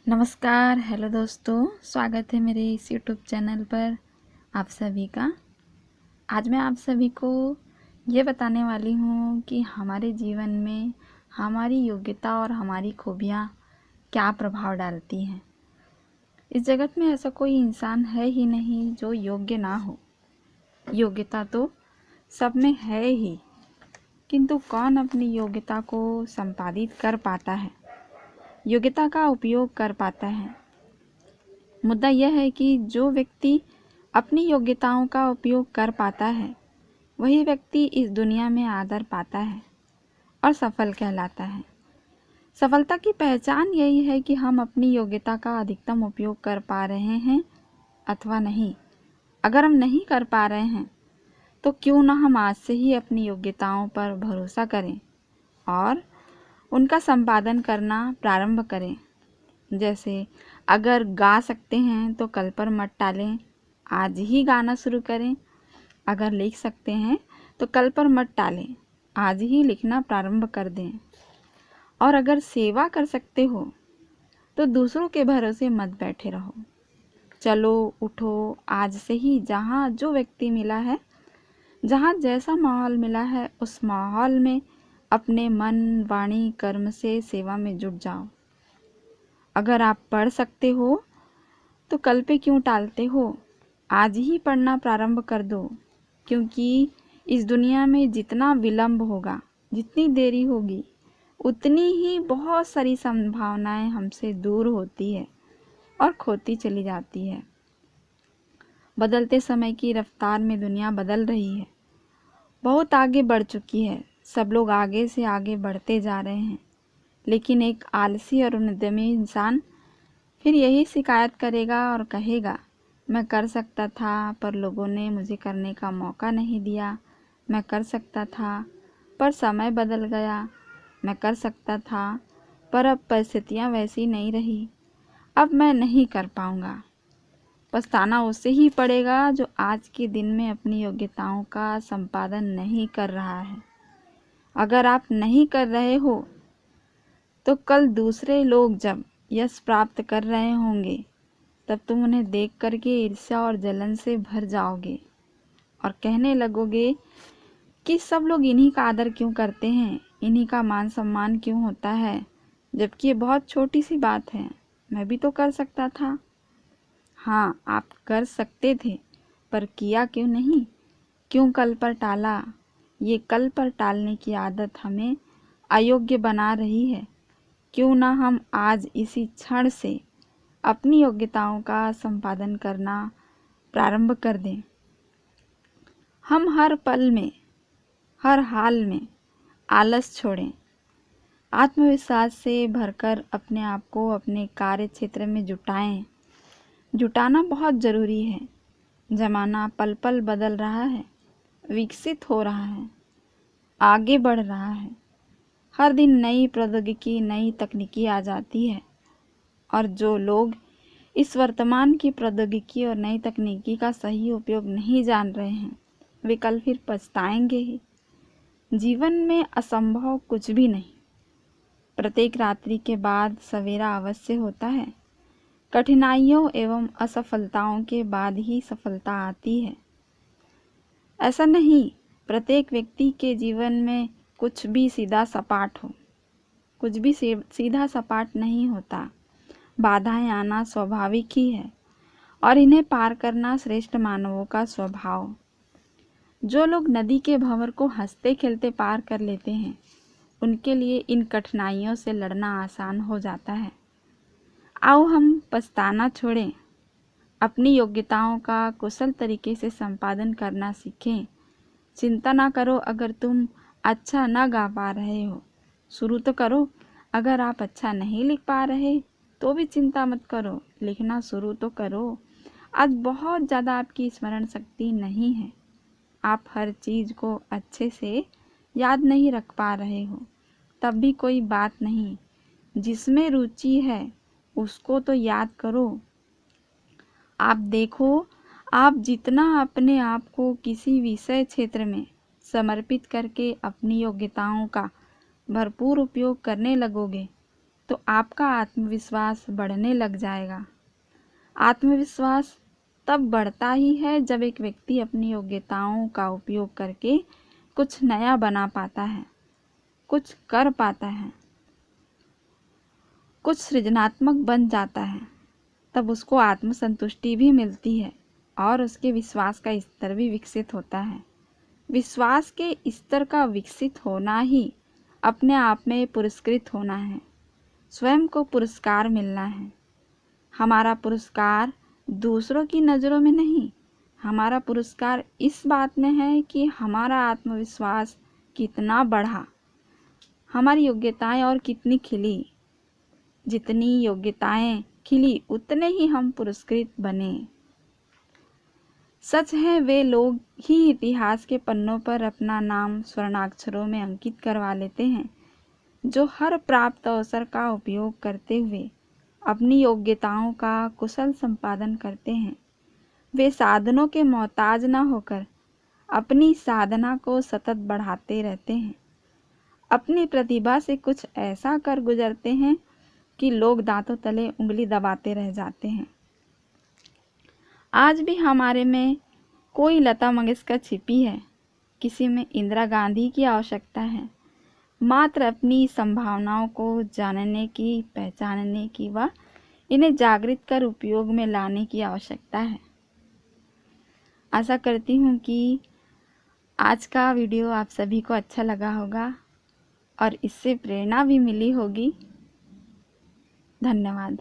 नमस्कार, हेलो दोस्तों। स्वागत है मेरे इस यूट्यूब चैनल पर आप सभी का। आज मैं आप सभी को ये बताने वाली हूँ कि हमारे जीवन में हमारी योग्यता और हमारी खूबियाँ क्या प्रभाव डालती हैं। इस जगत में ऐसा कोई इंसान है ही नहीं जो योग्य ना हो। योग्यता तो सब में है ही, किंतु कौन अपनी योग्यता को संपादित कर पाता है, योग्यता का उपयोग कर पाता है। मुद्दा यह है कि जो व्यक्ति अपनी योग्यताओं का उपयोग कर पाता है वही व्यक्ति इस दुनिया में आदर पाता है और सफल कहलाता है। सफलता की पहचान यही है कि हम अपनी योग्यता का अधिकतम उपयोग कर पा रहे हैं अथवा नहीं। अगर हम नहीं कर पा रहे हैं तो क्यों ना हम आज से ही अपनी योग्यताओं पर भरोसा करें और उनका संपादन करना प्रारंभ करें। जैसे अगर गा सकते हैं तो कल पर मत टालें, आज ही गाना शुरू करें। अगर लिख सकते हैं तो कल पर मत टालें, आज ही लिखना प्रारंभ कर दें। और अगर सेवा कर सकते हो तो दूसरों के भरोसे मत बैठे रहो। चलो उठो, आज से ही जहाँ जो व्यक्ति मिला है, जहाँ जैसा माहौल मिला है, उस माहौल में अपने मन वाणी कर्म से सेवा में जुट जाओ। अगर आप पढ़ सकते हो तो कल पे क्यों टालते हो, आज ही पढ़ना प्रारंभ कर दो। क्योंकि इस दुनिया में जितना विलंब होगा, जितनी देरी होगी, उतनी ही बहुत सारी संभावनाएं हमसे दूर होती है और खोती चली जाती है। बदलते समय की रफ्तार में दुनिया बदल रही है, बहुत आगे बढ़ चुकी है। सब लोग आगे से आगे बढ़ते जा रहे हैं, लेकिन एक आलसी और उद्यमी इंसान फिर यही शिकायत करेगा और कहेगा, मैं कर सकता था पर लोगों ने मुझे करने का मौका नहीं दिया। मैं कर सकता था पर समय बदल गया। मैं कर सकता था पर अब परिस्थितियाँ वैसी नहीं रही। अब मैं नहीं कर पाऊँगा। पछताना उसे ही पड़ेगा जो आज के दिन में अपनी योग्यताओं का संपादन नहीं कर रहा है। अगर आप नहीं कर रहे हो तो कल दूसरे लोग जब यश प्राप्त कर रहे होंगे तब तुम उन्हें देख करके ईर्ष्या और जलन से भर जाओगे और कहने लगोगे कि सब लोग इन्हीं का आदर क्यों करते हैं, इन्हीं का मान सम्मान क्यों होता है, जबकि ये बहुत छोटी सी बात है। मैं भी तो कर सकता था। हाँ, आप कर सकते थे, पर किया क्यों नहीं? क्यों कल पर टाला? ये कल पर टालने की आदत हमें अयोग्य बना रही है। क्यों ना हम आज इसी क्षण से अपनी योग्यताओं का संपादन करना प्रारंभ कर दें। हम हर पल में, हर हाल में आलस छोड़ें। आत्मविश्वास से भरकर अपने आप को अपने कार्य क्षेत्र में जुटाएं। जुटाना बहुत ज़रूरी है। ज़माना पल पल बदल रहा है, विकसित हो रहा है, आगे बढ़ रहा है। हर दिन नई प्रौद्योगिकी, नई तकनीकी आ जाती है और जो लोग इस वर्तमान की प्रौद्योगिकी और नई तकनीकी का सही उपयोग नहीं जान रहे हैं, वे कल फिर पछताएंगे ही। जीवन में असंभव कुछ भी नहीं। प्रत्येक रात्रि के बाद सवेरा अवश्य होता है। कठिनाइयों एवं असफलताओं के बाद ही सफलता आती है। ऐसा नहीं प्रत्येक व्यक्ति के जीवन में कुछ भी सीधा सपाट हो, कुछ भी सीधा सपाट नहीं होता। बाधाएं आना स्वाभाविक ही है और इन्हें पार करना श्रेष्ठ मानवों का स्वभाव। जो लोग नदी के भंवर को हंसते खेलते पार कर लेते हैं, उनके लिए इन कठिनाइयों से लड़ना आसान हो जाता है। आओ हम पछताना छोड़ें, अपनी योग्यताओं का कुशल तरीके से संपादन करना सीखें। चिंता ना करो अगर तुम अच्छा ना गा पा रहे हो, शुरू तो करो। अगर आप अच्छा नहीं लिख पा रहे तो भी चिंता मत करो, लिखना शुरू तो करो। आज बहुत ज़्यादा आपकी स्मरण शक्ति नहीं है, आप हर चीज़ को अच्छे से याद नहीं रख पा रहे हो, तब भी कोई बात नहीं। जिसमें रुचि है उसको तो याद करो। आप देखो, आप जितना अपने आप को किसी विषय क्षेत्र में समर्पित करके अपनी योग्यताओं का भरपूर उपयोग करने लगोगे, तो आपका आत्मविश्वास बढ़ने लग जाएगा। आत्मविश्वास तब बढ़ता ही है जब एक व्यक्ति अपनी योग्यताओं का उपयोग करके कुछ नया बना पाता है, कुछ कर पाता है, कुछ सृजनात्मक बन जाता है। तब उसको आत्मसंतुष्टि भी मिलती है और उसके विश्वास का स्तर भी विकसित होता है। विश्वास के स्तर का विकसित होना ही अपने आप में पुरस्कृत होना है, स्वयं को पुरस्कार मिलना है। हमारा पुरस्कार दूसरों की नज़रों में नहीं, हमारा पुरस्कार इस बात में है कि हमारा आत्मविश्वास कितना बढ़ा, हमारी योग्यताएं और कितनी खिली। जितनी योग्यताएं खिली उतने ही हम पुरस्कृत बने। सच है, वे लोग ही इतिहास के पन्नों पर अपना नाम स्वर्णाक्षरों में अंकित करवा लेते हैं जो हर प्राप्त अवसर का उपयोग करते हुए अपनी योग्यताओं का कुशल संपादन करते हैं। वे साधनों के मोहताज न होकर अपनी साधना को सतत बढ़ाते रहते हैं। अपनी प्रतिभा से कुछ ऐसा कर गुजरते हैं कि लोग दांतों तले उंगली दबाते रह जाते हैं। आज भी हमारे में कोई लता मंगेशकर छिपी है, किसी में इंदिरा गांधी की आवश्यकता है। मात्र अपनी संभावनाओं को जानने की, पहचानने की व इन्हें जागृत कर उपयोग में लाने की आवश्यकता है। आशा करती हूँ कि आज का वीडियो आप सभी को अच्छा लगा होगा और इससे प्रेरणा भी मिली होगी। धन्यवाद।